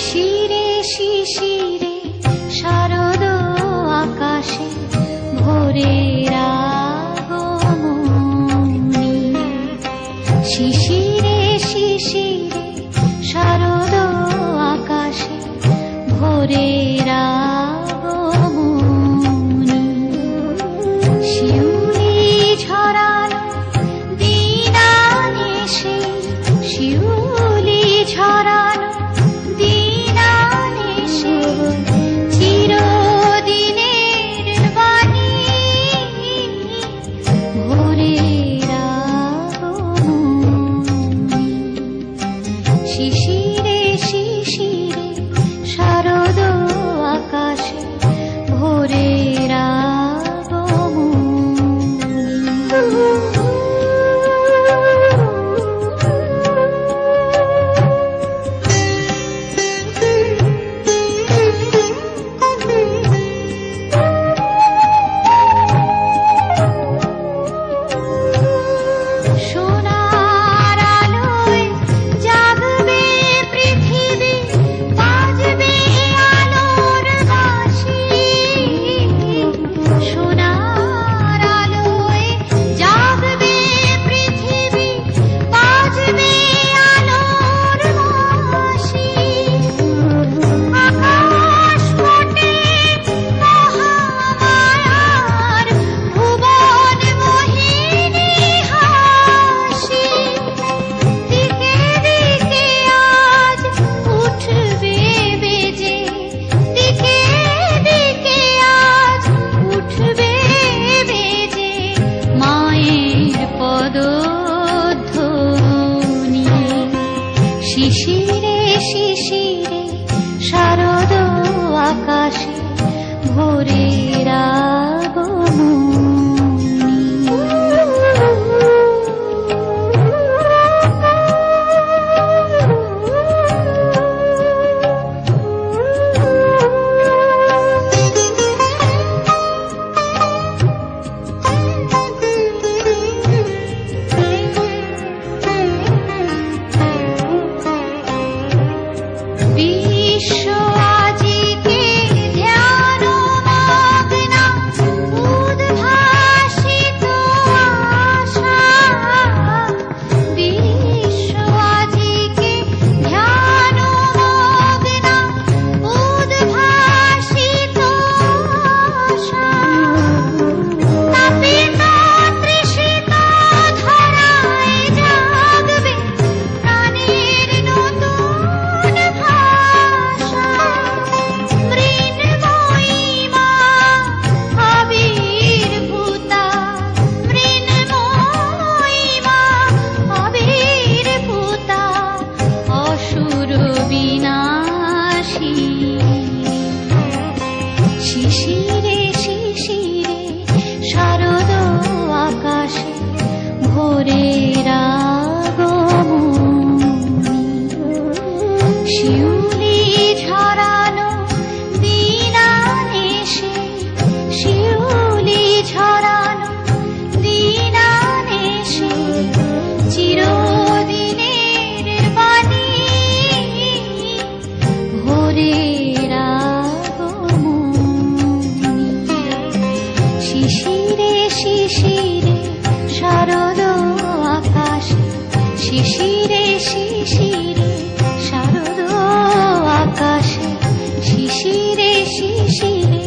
শিশিরে শিশিরে শারদ আকাশে ভোরের আগমনী। শিশিরে শিশিরে শারদ আকাশে ভোরের আগমনী। শিউলি ঝরানো দিন আনেছে, শিউলি ঝরানো দিন আনেছে, চিরদিনের বাণী ভোরের আগমনী। শিশিরে শিশিরে শারদ আকাশে ভোরের শিশিরে শিশিরে শারদ আকাশে ভোরের শিশিরে শিশিরে শারদ আকাশে ভোরের আগমনী। শিউলি ঝরানো দিন আনেছে, শিউলি ঝরানো দিন আনেছে, চিরদিনের বাণী ভোরের শিশিরে শিশিরে শারদ আকাশে, শিশিরে শিশিরে শারদ আকাশে, শিশিরে শিশিরে